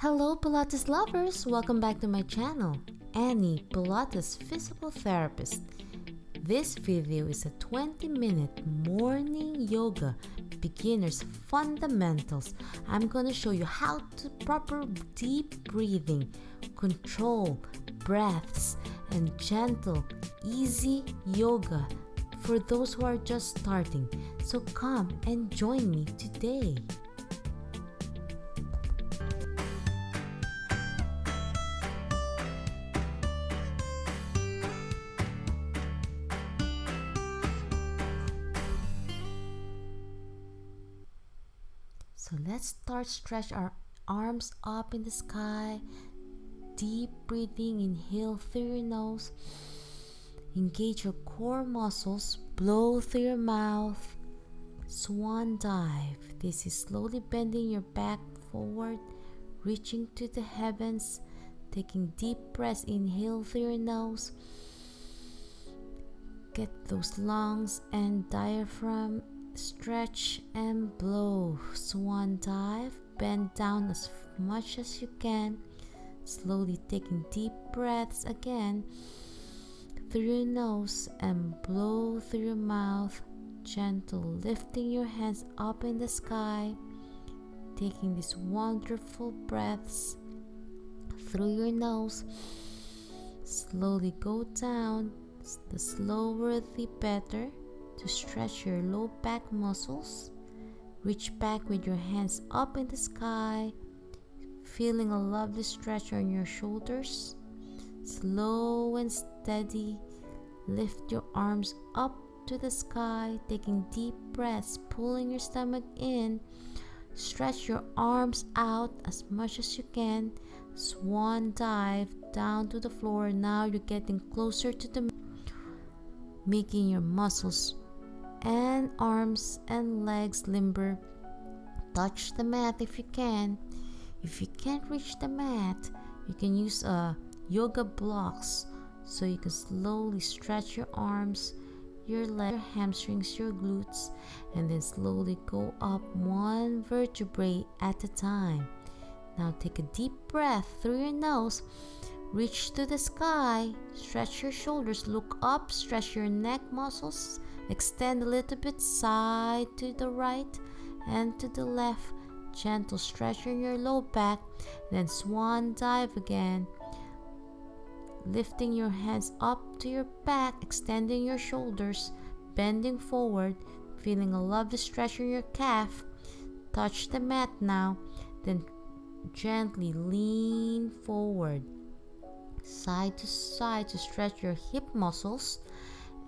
Hello Pilates lovers! Welcome back to my channel, Annie Pilates Physical Therapist. This video is a 20-minute morning yoga beginner's fundamentals. I'm going to show you how to proper deep breathing, control breaths, and gentle, easy yoga for those who are just starting. So come and join me today. So let's start. Stretch our arms up in the sky. Deep breathing, inhale through your nose. Engage your core muscles. Blow through your mouth. Swan dive. This is slowly bending your back forward, reaching to the heavens. Taking deep breaths. Inhale through your nose. Get those lungs and diaphragm. Stretch and blow. Swan dive. Bend down as much as you can. Slowly taking deep breaths again through your nose and blow through your mouth. Gentle lifting your hands up in the sky. Taking these wonderful breaths through your nose. Slowly go down. The slower the better. To stretch your low back muscles. Reach back with your hands up in the sky, feeling a lovely stretch on your shoulders. Slow and steady, lift your arms up to the sky, taking deep breaths, pulling your stomach in. Stretch your arms out as much as you can. Swan dive down to the floor. Now you're getting closer to the making your muscles and arms and legs limber. Touch the mat if you can. If you can't reach the mat, you can use yoga blocks so you can slowly stretch your arms, your legs, your hamstrings, your glutes, and then slowly go up one vertebrae at a time. Now take a deep breath through your nose. Reach to the sky. Stretch your shoulders. Look up. Stretch your neck muscles. Extend a little bit side to the right and to the left. Gentle stretch in your low back. Then swan dive again. Lifting your hands up to your back. Extending your shoulders. Bending forward. Feeling a lovely stretch in your calf. Touch the mat now. Then gently lean forward. Side to side to stretch your hip muscles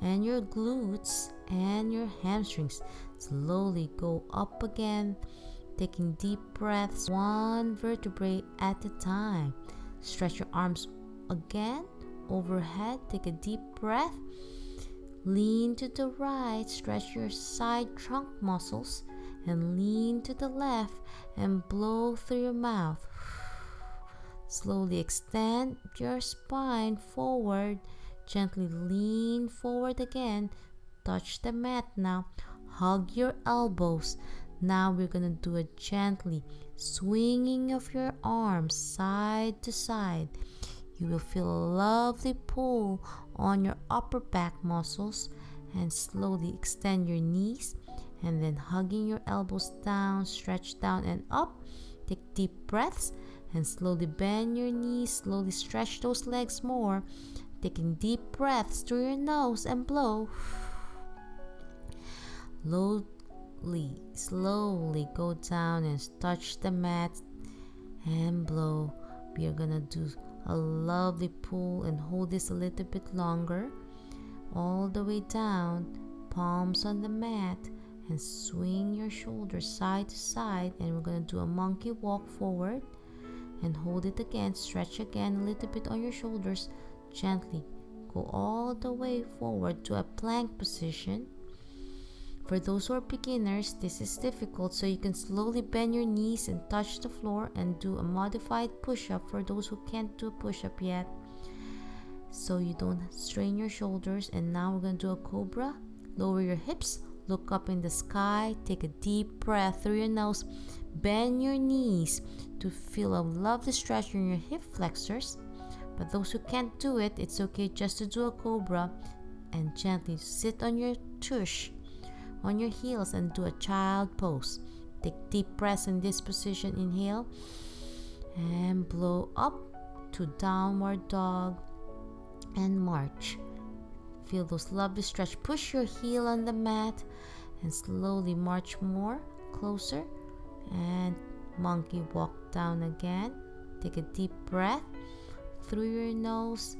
and your glutes and your hamstrings. Slowly go up again, taking deep breaths, one vertebrae at a time. Stretch your arms again overhead. Take a deep breath. Lean to the right. Stretch your side trunk muscles and lean to the left and blow through your mouth. Slowly extend your spine forward. Gently lean forward again. Touch the mat now. Hug your elbows. Now we're going to do a gently swinging of your arms side to side. You will feel a lovely pull on your upper back muscles, and slowly extend your knees and then hugging your elbows down, stretch down and up. Take deep breaths and slowly bend your knees. Slowly stretch those legs more. Taking deep breaths through your nose and blow. Slowly go down and touch the mat and blow. We are gonna do a lovely pull and hold this a little bit longer. All the way down, palms on the mat, and swing your shoulders side to side. And we're gonna do a monkey walk forward and hold it again. Stretch again a little bit on your shoulders. Gently go all the way forward to a plank position. For those who are beginners, this is difficult, so you can slowly bend your knees and touch the floor and do a modified push-up for those who can't do a push-up yet, so you don't strain your shoulders. And now we're going to do a cobra. Lower your hips, look up in the sky, take a deep breath through your nose, Bend your knees to feel a lovely stretch in your hip flexors. But those who can't do it, it's okay just to do a cobra and gently sit on your tush, on your heels, and do a child pose. Take deep breaths in this position. Inhale and blow up to downward dog and march. Feel those lovely stretch. Push your heel on the mat and slowly march more closer and monkey walk down again. Take a deep breath through your nose,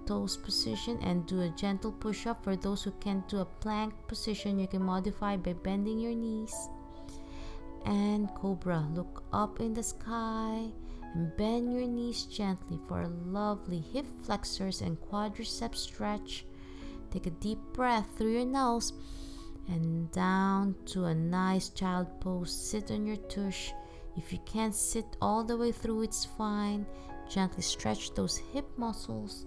toes position, and do a gentle push-up. For those who can't do a plank position, you can modify by bending your knees. And cobra, look up in the sky and bend your knees gently for a lovely hip flexors and quadriceps stretch. Take a deep breath through your nose and down to a nice child pose. Sit on your tush. If you can't sit all the way through, it's fine. Gently stretch those hip muscles.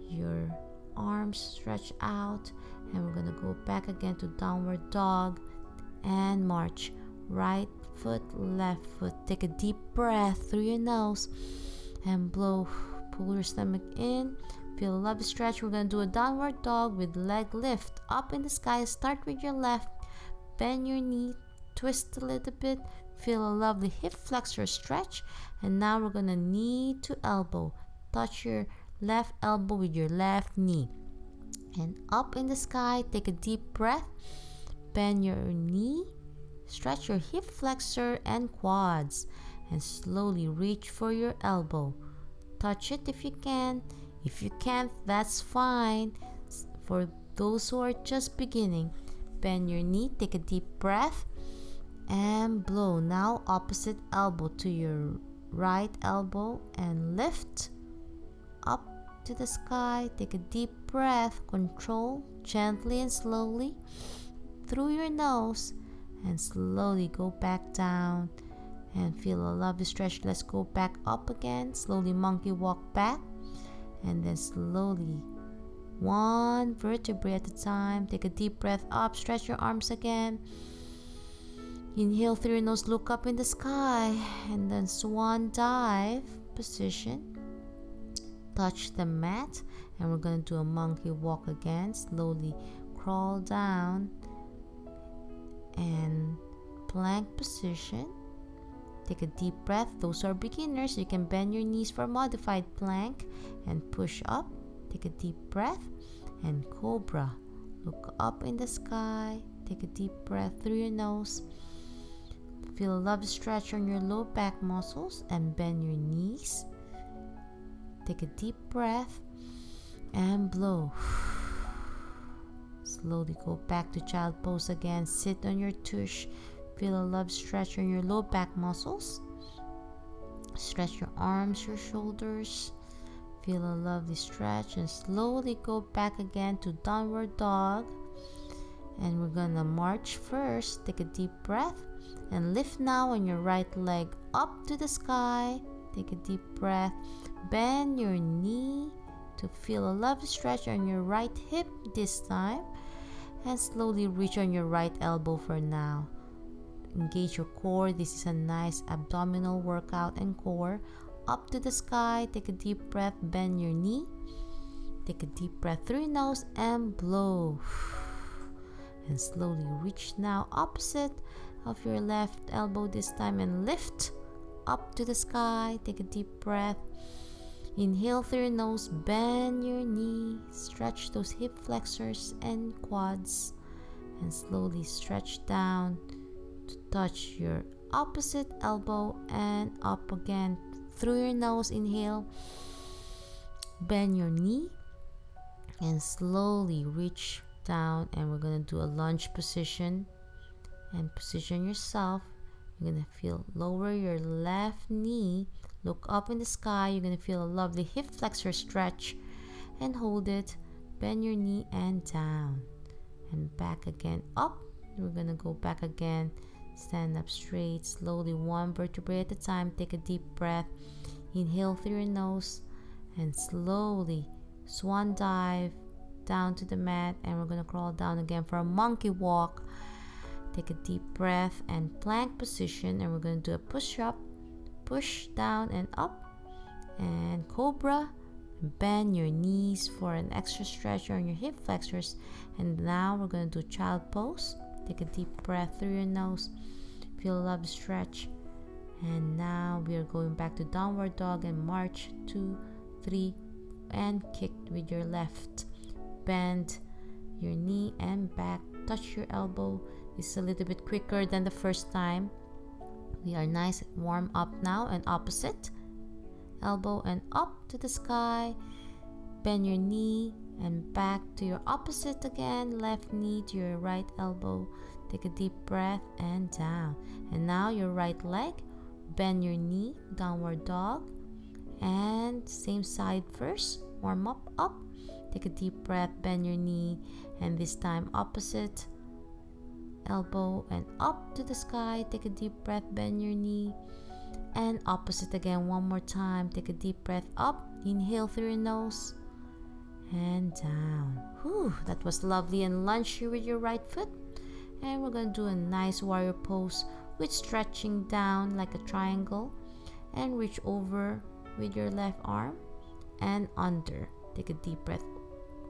Your arms stretch out, and we're gonna go back again to downward dog and march. Right foot, left foot. Take a deep breath through your nose and blow. Pull your stomach in. Feel a lovely stretch. We're going to do a downward dog with leg lift up in the sky. Start with your left. Bend your knee. Twist a little bit. Feel a lovely hip flexor stretch. And now we're going to knee to elbow. Touch your left elbow with your left knee. And up in the sky, take a deep breath. Bend your knee. Stretch your hip flexor and quads. And slowly reach for your elbow. Touch it if you can. If you can't, that's fine. For those who are just beginning, bend your knee, take a deep breath, and blow. Now opposite elbow to your right elbow and lift up to the sky. Take a deep breath. Control gently and slowly through your nose and slowly go back down and feel a lovely stretch. Let's go back up again. Slowly monkey walk back. And then slowly, one vertebrae at a time. Take a deep breath up. Stretch your arms again. Inhale through your nose. Look up in the sky. And then swan dive position. Touch the mat. And we're going to do a monkey walk again. Slowly crawl down. And plank position. Take a deep breath. Those are beginners. You can bend your knees for modified plank and push up. Take a deep breath and cobra. Look up in the sky. Take a deep breath through your nose. Feel a lovely stretch on your low back muscles and bend your knees. Take a deep breath and blow. Slowly go back to child pose again. Sit on your tush. Feel a love stretch on your low back muscles. Stretch your arms, your shoulders. Feel a lovely stretch and slowly go back again to downward dog. And we're gonna march first. Take a deep breath and lift now on your right leg up to the sky. Take a deep breath. Bend your knee to feel a lovely stretch on your right hip this time. And slowly reach on your right elbow for now. Engage your core. This is a nice abdominal workout and core. Up to the sky. Take a deep breath. Bend your knee. Take a deep breath through your nose and blow. And slowly reach now opposite of your left elbow this time and lift up to the sky. Take a deep breath. Inhale through your nose. Bend your knee. Stretch those hip flexors and quads. And slowly stretch down to touch your opposite elbow and up again through your nose. Inhale, bend your knee and slowly reach down, and we're gonna do a lunge position and position yourself. You're gonna feel lower your left knee, look up in the sky. You're gonna feel a lovely hip flexor stretch and hold it. Bend your knee and down and back again up. We're gonna go back again. Stand up straight, slowly, one vertebrae at a time. Take a deep breath. Inhale through your nose and slowly swan dive down to the mat. And we're going to crawl down again for a monkey walk. Take a deep breath and plank position, and we're going to do a push up, push down and up, and cobra. Bend your knees for an extra stretch on your hip flexors. And now we're going to do child pose. Take a deep breath through your nose, feel a lovely stretch. And now we are going back to downward dog and march 2, 3, and kick with your left. Bend your knee and back, touch your elbow. This is a little bit quicker than the first time. We are nice warm up now, and opposite. Elbow and up to the sky. Bend your knee and back to your opposite again. Left knee to your right elbow. Take a deep breath and down. And now your right leg. Bend your knee, downward dog. And same side first. Warm up, up. Take a deep breath, bend your knee. And this time opposite. Elbow and up to the sky. Take a deep breath, bend your knee. And opposite again, one more time. Take a deep breath up. Inhale through your nose. And down. Whew, that was lovely. And lunge here with your right foot. And we're going to do a nice warrior pose with stretching down like a triangle. And reach over with your left arm and under. Take a deep breath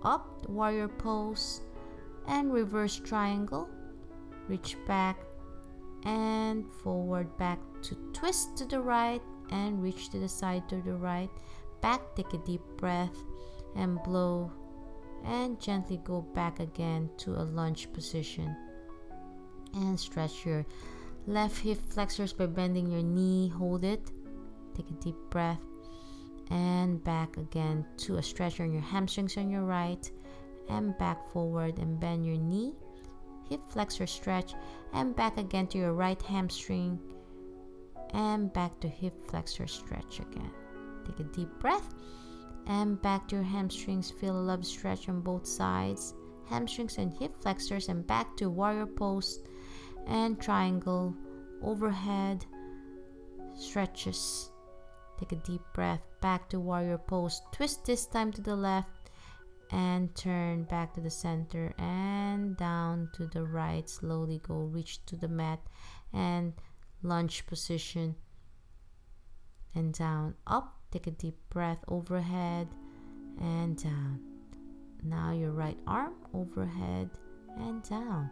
up, warrior pose. And reverse triangle. Reach back and forward back to twist to the right and reach to the side to the right. Back, take a deep breath and blow and gently go back again to a lunge position. And stretch your left hip flexors by bending your knee. Hold it. Take a deep breath and back again to a stretch on your hamstrings on your right and back forward and bend your knee. Hip flexor stretch and back again to your right hamstring and back to hip flexor stretch again. Take a deep breath and back to your hamstrings. Feel a love stretch on both sides, hamstrings and hip flexors, and back to warrior pose and triangle overhead stretches. Take a deep breath, back to warrior pose. Twist this time to the left and turn back to the center and down to the right. Slowly go reach to the mat and lunge position and down, up. Take a deep breath, overhead and down. Now your right arm overhead and down.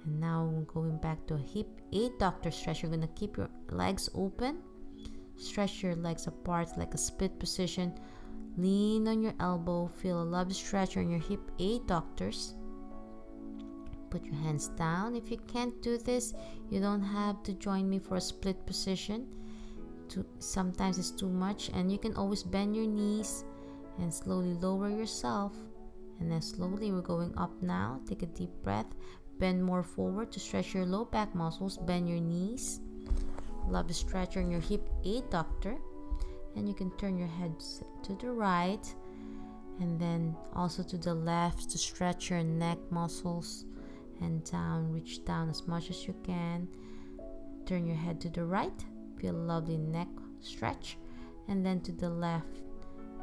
And now we're going back to a hip adductor stretch. You're going to keep your legs open. Stretch your legs apart like a split position. Lean on your elbow. Feel a love stretch on your hip adductors. Put your hands down. If you can't do this, you don't have to join me for a split position. Sometimes it's too much, and you can always bend your knees and slowly lower yourself. And then slowly we're going up now. Take a deep breath. Bend more forward to stretch your low back muscles. Bend your knees. Love the stretch on your hip adductor. And you can turn your head to the right and then also to the left to stretch your neck muscles and down. Reach down as much as you can. Turn your head to the right. Feel a lovely neck stretch. And then to the left.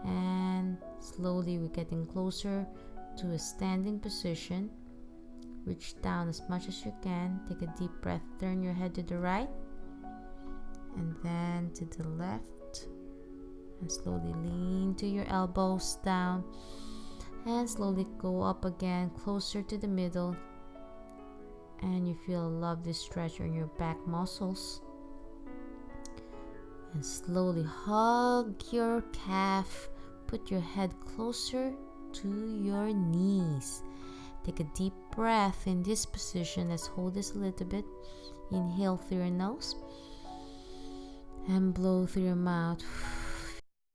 And slowly we're getting closer to a standing position. Reach down as much as you can. Take a deep breath. Turn your head to the right. And then to the left. And slowly lean to your elbows down. And slowly go up again, closer to the middle. And you feel a lovely stretch on your back muscles. And slowly hug your calf. Put your head closer to your knees. Take a deep breath in this position. Let's hold this a little bit. Inhale through your nose. And blow through your mouth.